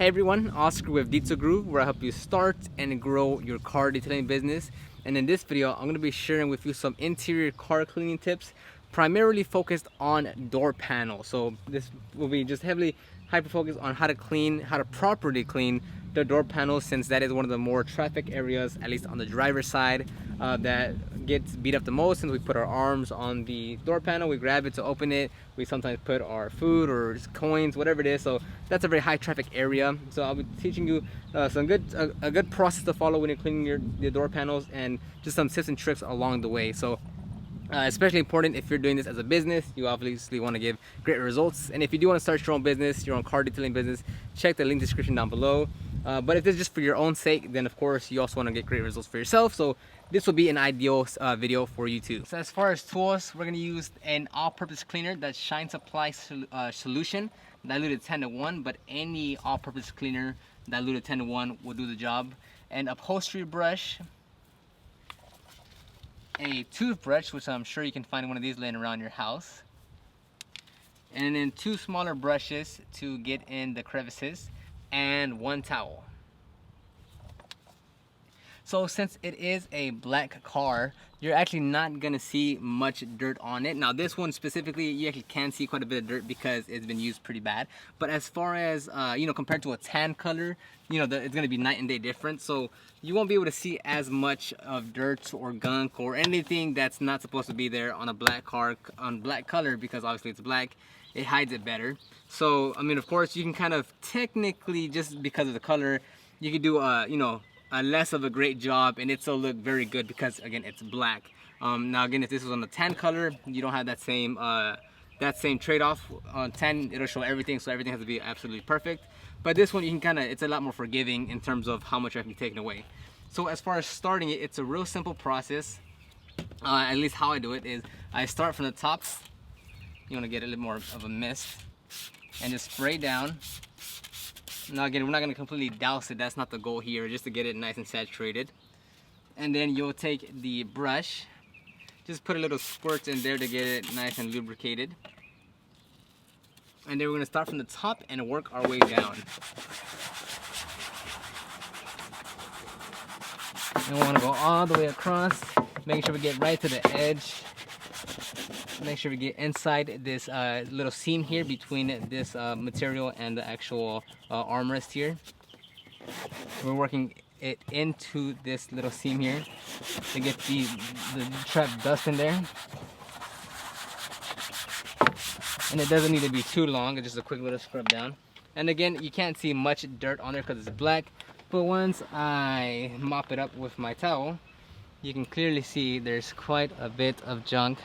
Hey everyone, Oscar with Detail Groove, where I help you start and grow your car detailing business. And in this video, I'm going to be sharing with you some interior car cleaning tips, primarily focused on door panels. So this will be just heavily hyper focused on how to properly clean the door panels, since that is one of the more traffic areas, at least on the driver's side, that gets beat up the most. Since we put our arms on the door panel, we grab it to open it, we sometimes put our food or coins, whatever it is. So that's a very high traffic area. So I'll be teaching you a good process to follow when you're cleaning your door panels, and just some tips and tricks along the way. So especially important if you're doing this as a business. You obviously want to give great results, and if you do want to start your own business, your own car detailing business, check the link description down below. But if it's just for your own sake, then of course you also want to get great results for yourself, so this will be an ideal video for you too. So as far as tools, we're going to use an all-purpose cleaner, that's Shine Supply solution diluted 10:1, but any all-purpose cleaner diluted 10:1 will do the job. An upholstery brush, a toothbrush, which I'm sure you can find one of these laying around your house, and then 2 smaller brushes to get in the crevices, and 1 towel. So since it is a black car, you're actually not gonna see much dirt on it. Now this one specifically, you actually can see quite a bit of dirt because it's been used pretty bad. But as far as compared to a tan color, it's gonna be night and day difference. So you won't be able to see as much of dirt or gunk or anything that's not supposed to be there on a black car, on black color, because obviously it's black. It hides it better. So I mean, of course, you can kind of technically, just because of the color, you could do a less of a great job, and it still look very good because again it's black. Now again, if this was on the tan color, you don't have that same trade-off. On tan, it'll show everything, so everything has to be absolutely perfect. But this one, you can it's a lot more forgiving in terms of how much I can be taken away. So as far as starting it, it's a real simple process. At least how I do it is, I start from the top. You want to get a little more of a mist and just spray down. Now again, we're not going to completely douse it, that's not the goal here, just to get it nice and saturated. And then you'll take the brush, just put a little squirt in there to get it nice and lubricated. And then we're going to start from the top and work our way down. And we want to go all the way across, making sure we get right to the edge. Make sure we get inside this little seam here between this material and the actual armrest here. We're working it into this little seam here to get the trapped dust in there. And it doesn't need to be too long, it's just a quick little scrub down. And again, you can't see much dirt on there because it's black, but once I mop it up with my towel, you can clearly see there's quite a bit of junk.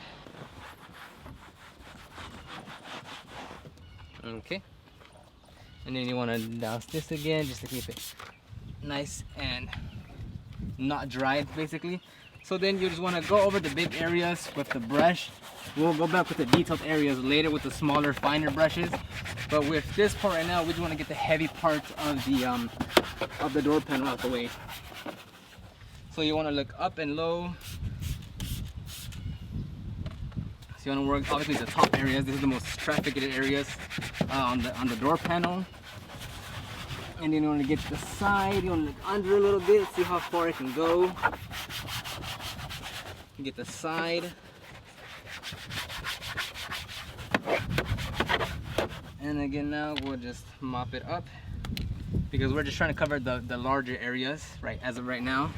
Okay, and then you want to douse this again just to keep it nice and not dried, basically. So then you just want to go over the big areas with the brush. We'll go back with the detailed areas later with the smaller, finer brushes, but with this part right now, we just want to get the heavy parts of the door panel out the way. So you want to look up and low. So you want to work obviously the top areas. This is the most trafficked areas on the door panel. And then you want to get the side. You want to look under a little bit, see how far it can go. Get the side. And again, now we'll just mop it up because we're just trying to cover the larger areas right as of right now.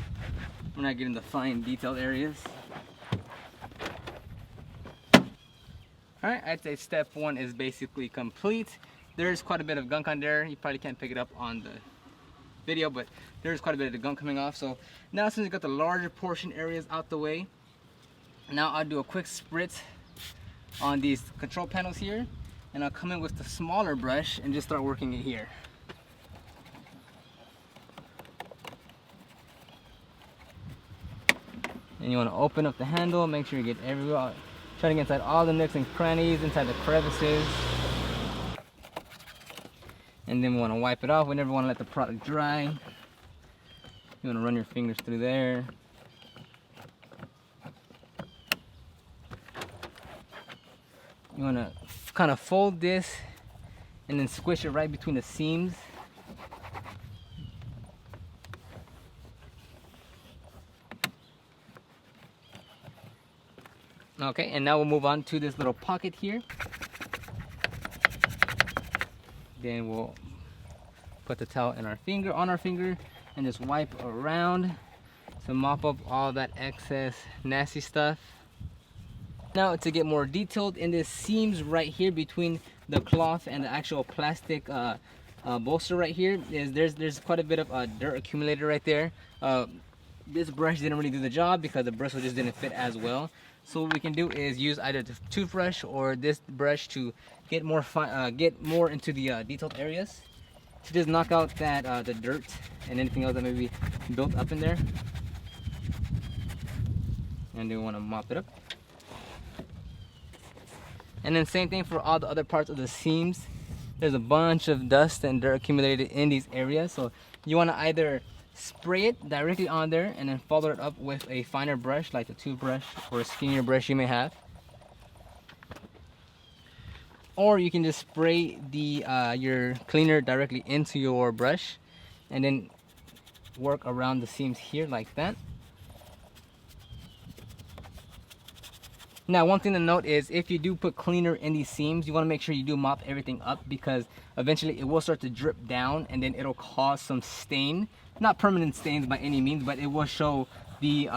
We're not getting the fine detailed areas. Alright, I'd say step 1 is basically complete. There's quite a bit of gunk on there. You probably can't pick it up on the video, but there's quite a bit of the gunk coming off. So now, since you got the larger portion areas out the way, now I'll do a quick spritz on these control panels here, and I'll come in with the smaller brush and just start working it here. And you want to open up the handle, make sure you get everywhere. Try to get inside all the nooks and crannies, inside the crevices. And then we want to wipe it off. We never want to let the product dry. You want to run your fingers through there. You want to kind of fold this and then squish it right between the seams. Okay, and now we'll move on to this little pocket here. Then we'll put the towel in on our finger, and just wipe around to mop up all that excess nasty stuff. Now to get more detailed in this seams right here between the cloth and the actual plastic bolster right here, there's quite a bit of dirt accumulated right there. This brush didn't really do the job because the bristle just didn't fit as well. So what we can do is use either the toothbrush or this brush to get more into the detailed areas, to just knock out that the dirt and anything else that may be built up in there. And then we want to mop it up. And then same thing for all the other parts of the seams. There's a bunch of dust and dirt accumulated in these areas, so you want to either spray it directly on there and then follow it up with a finer brush like a toothbrush or a skinnier brush you may have, or you can just spray the your cleaner directly into your brush and then work around the seams here like that. Now, one thing to note is if you do put cleaner in these seams, you want to make sure you do mop everything up, because eventually it will start to drip down and then it'll cause some stain. Not permanent stains by any means, but it will show the,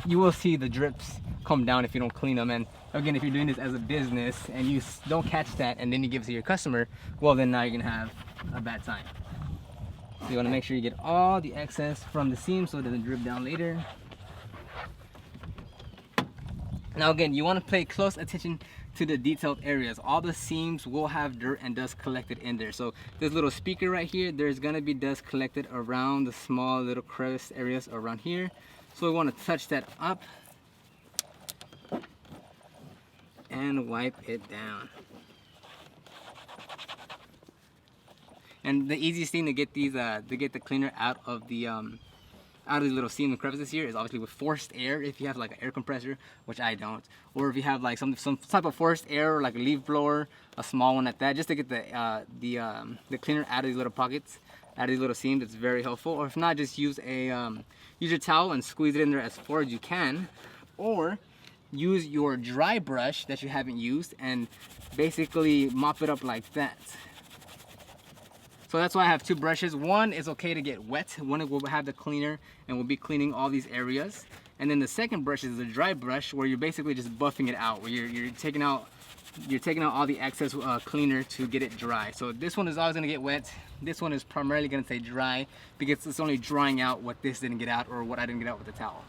you will see the drips come down if you don't clean them. And again, if you're doing this as a business and you don't catch that and then you give it to your customer, well then now you're going to have a bad time. So you want to make sure you get all the excess from the seam so it doesn't drip down later. Now again, you want to pay close attention to the detailed areas. All the seams will have dirt and dust collected in there. So this little speaker right here, there's going to be dust collected around the small little crevice areas around here. So we want to touch that up and wipe it down. And the easiest thing to get these to get the cleaner out of these little seam and crevices here is obviously with forced air. If you have like an air compressor, which I don't, or if you have like some type of forced air, like a leaf blower, a small one like that, just to get the cleaner out of these little pockets, out of these little seams, it's very helpful. Or if not, just use your towel and squeeze it in there as far as you can, or use your dry brush that you haven't used and basically mop it up like that. So that's why I have two brushes. One is okay to get wet. One will have the cleaner and will be cleaning all these areas. And then the second brush is the dry brush, where you're basically just buffing it out, where you're taking out all the excess cleaner to get it dry. So this one is always gonna get wet. This one is primarily gonna stay dry because it's only drying out what this didn't get out or what I didn't get out with the towel.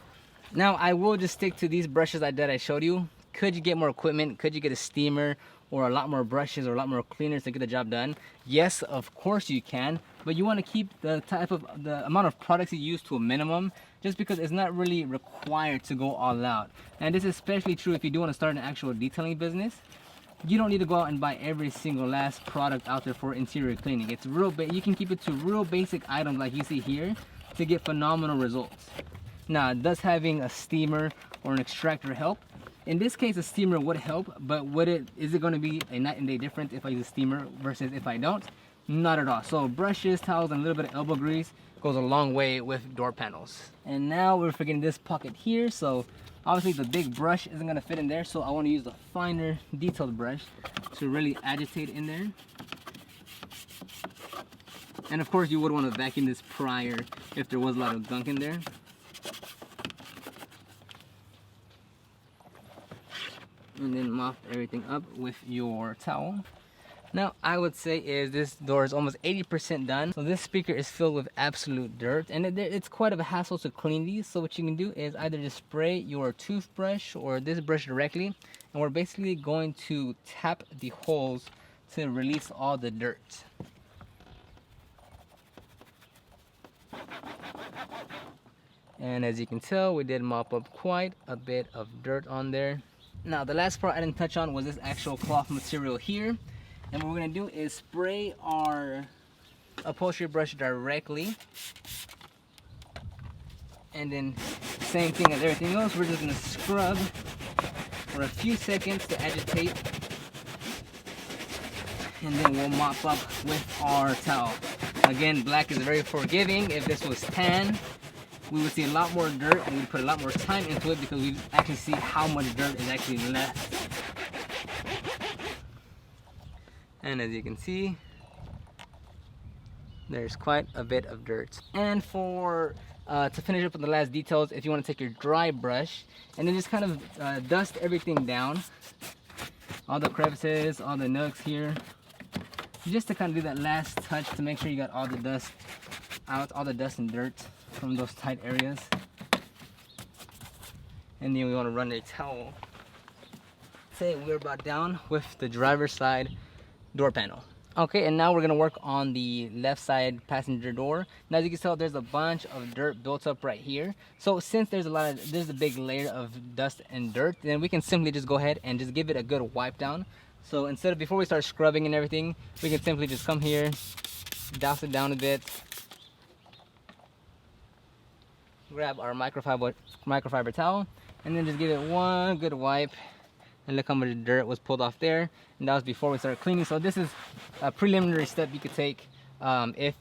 Now I will just stick to these brushes that I showed you. Could you get more equipment? Could you get a steamer or a lot more brushes or a lot more cleaners to get the job done? Yes, of course you can, but you want to keep the amount of products you use to a minimum, just because it's not really required to go all out. And this is especially true if you do want to start an actual detailing business. You don't need to go out and buy every single last product out there for interior cleaning. It's you can keep it to real basic items like you see here to get phenomenal results. Now, does having a steamer or an extractor help? In this case, a steamer would help, but is it going to be a night and day difference if I use a steamer versus if I don't? Not at all. So brushes, towels, and a little bit of elbow grease goes a long way with door panels. And now we're forgetting this pocket here. So obviously the big brush isn't going to fit in there, so I want to use the finer detailed brush to really agitate in there. And of course you would want to vacuum this prior if there was a lot of gunk in there. And then mop everything up with your towel. Now I would say this door is almost 80% done. So this speaker is filled with absolute dirt, and it's quite of a hassle to clean these. So what you can do is either just spray your toothbrush or this brush directly, and we're basically going to tap the holes to release all the dirt. And as you can tell, we did mop up quite a bit of dirt on there. Now the last part I didn't touch on was this actual cloth material here, and what we're going to do is spray our upholstery brush directly, and then same thing as everything else, we're just going to scrub for a few seconds to agitate, and then we'll mop up with our towel. Again, black is very forgiving. If this was tan, we would see a lot more dirt and we'd put a lot more time into it because we actually see how much dirt is actually left. And as you can see, there's quite a bit of dirt. And for to finish up with the last details, if you want to take your dry brush and then just kind of dust everything down, all the crevices, all the nooks here, just to kind of do that last touch to make sure you got all the dust out, all the dust and dirt from those tight areas. And then we want to run a towel. Say we're about done with the driver's side door panel. Okay, and now we're gonna work on the left side passenger door. Now as you can tell, there's a bunch of dirt built up right here. So since there's a big layer of dust and dirt, then we can simply just go ahead and just give it a good wipe down. So instead of, before we start scrubbing and everything, we can simply just come here, douse it down a bit, grab our microfiber towel, and then just give it one good wipe. And look how much dirt was pulled off there, and that was before we started cleaning. So this is a preliminary step you could take if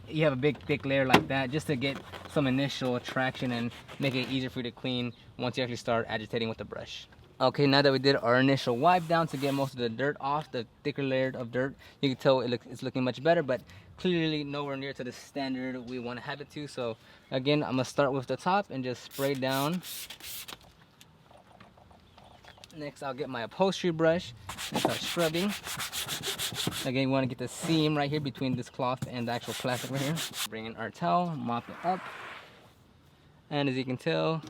you have a big thick layer like that, just to get some initial traction and make it easier for you to clean once you actually start agitating with the brush. Okay, now that we did our initial wipe down to get most of the dirt off, the thicker layer of dirt, you can tell it's looking much better, but clearly nowhere near to the standard we want to have it to. So again, I'm gonna start with the top and just spray down. Next, I'll get my upholstery brush and start scrubbing. Again, you want to get the seam right here between this cloth and the actual plastic right here. Bring in our towel, mop it up. And as you can tell,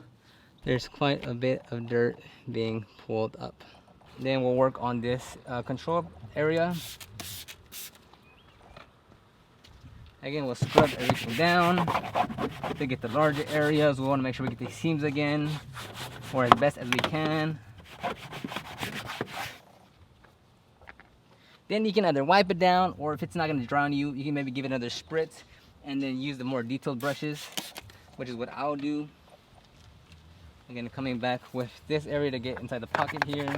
there's quite a bit of dirt being pulled up. Then we'll work on this control area. Again, we'll scrub everything down to get the larger areas. We want to make sure we get these seams again, or as best as we can. Then you can either wipe it down, or if it's not going to dry on you, you can maybe give it another spritz and then use the more detailed brushes, which is what I'll do. Again, coming back with this area to get inside the pocket here.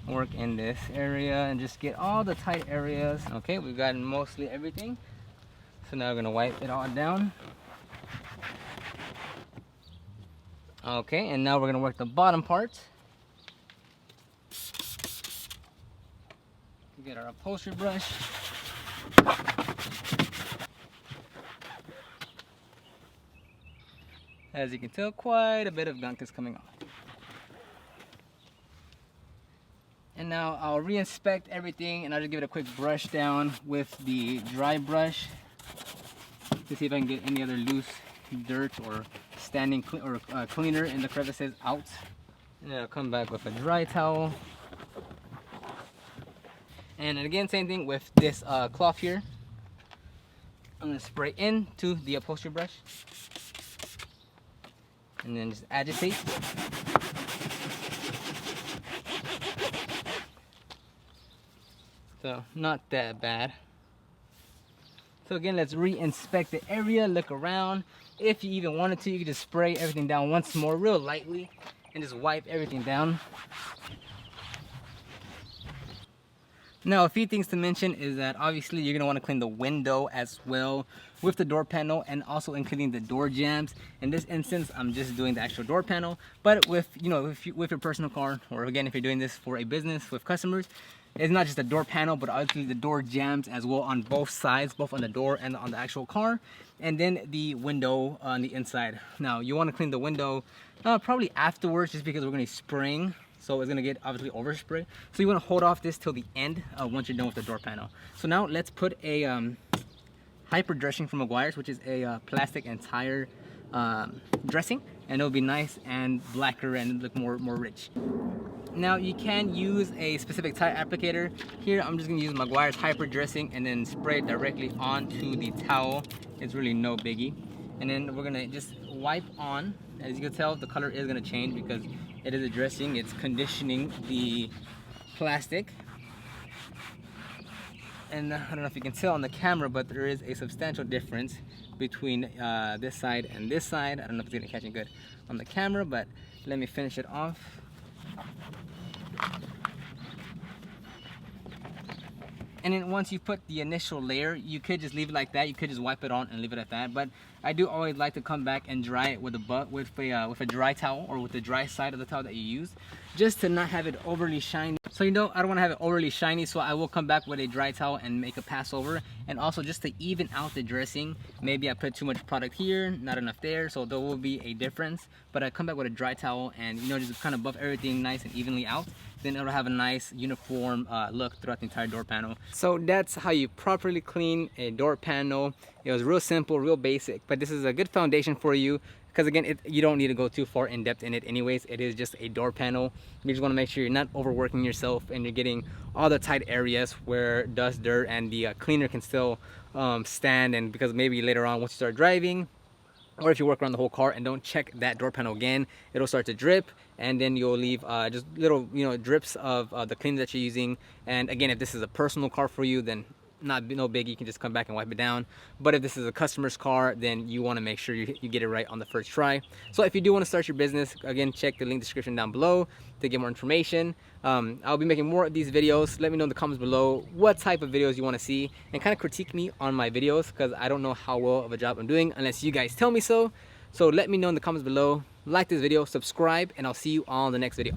Work in this area and just get all the tight areas. Okay, we've gotten mostly everything. So now we're going to wipe it all down. Okay, and now we're going to work the bottom part. Get our upholstery brush. As you can tell, quite a bit of gunk is coming off. And now I'll re-inspect everything, and I'll just give it a quick brush down with the dry brush to see if I can get any other loose dirt or standing cleaner in the crevices out. And then I'll come back with a dry towel. And again, same thing with this cloth here. I'm going to spray into the upholstery brush and then just agitate. So not that bad. So again, let's re-inspect the area, look around. If you even wanted to, you could just spray everything down once more real lightly and just wipe everything down. Now, a few things to mention is that obviously you're going to want to clean the window as well with the door panel, and also including the door jambs. In this instance, I'm just doing the actual door panel, but with, you know, with your personal car, or again, if you're doing this for a business with customers, it's not just the door panel, but obviously the door jambs as well on both sides, both on the door and on the actual car, and then the window on the inside. Now, you want to clean the window probably afterwards, just because we're going to be spraying. So it's gonna get obviously overspray. So you wanna hold off this till the end once you're done with the door panel. So now let's put a hyper dressing from Meguiar's, which is a plastic and tire dressing, and it'll be nice and blacker and look more rich. Now you can use a specific tire applicator. Here I'm just gonna use Meguiar's hyper dressing and then spray it directly onto the towel. It's really no biggie. And then we're gonna just wipe on. As you can tell, the color is gonna change because it is a dressing. It's conditioning the plastic. And I don't know if you can tell on the camera, but there is a substantial difference between this side and this side. I don't know if it's gonna catch it good on the camera, but let me finish it off. And then once you put the initial layer, you could just leave it like that. You could just wipe it on and leave it at that. But I do always like to come back and dry it with a dry towel, or with the dry side of the towel that you use, just to not have it overly shiny. So I don't want to have it overly shiny, so I will come back with a dry towel and make a pass over. And also just to even out the dressing, maybe I put too much product here, not enough there, so there will be a difference. But I come back with a dry towel and just kind of buff everything nice and evenly out. Then it'll have a nice uniform look throughout the entire door panel. So that's how you properly clean a door panel. It was real simple, real basic, but this is a good foundation for you, because again, you don't need to go too far in depth in it anyways. It is just a door panel. You just want to make sure you're not overworking yourself and you're getting all the tight areas where dust, dirt, and the cleaner can still stand. And because maybe later on, once you start driving, or if you work around the whole car and don't check that door panel again, it'll start to drip, and then you'll leave just little drips of the cleaner that you're using. And again, if this is a personal car for you, then no big, you can just come back and wipe it down. But if this is a customer's car, then you want to make sure you get it right on the first try. So if you do want to start your business, again, check the link description down below to get more information. I'll be making more of these videos. Let me know in the comments below what type of videos you want to see, and kind of critique me on my videos, because I don't know how well of a job I'm doing unless you guys tell me so. So let me know in the comments below. Like this video, subscribe, and I'll see you on the next video.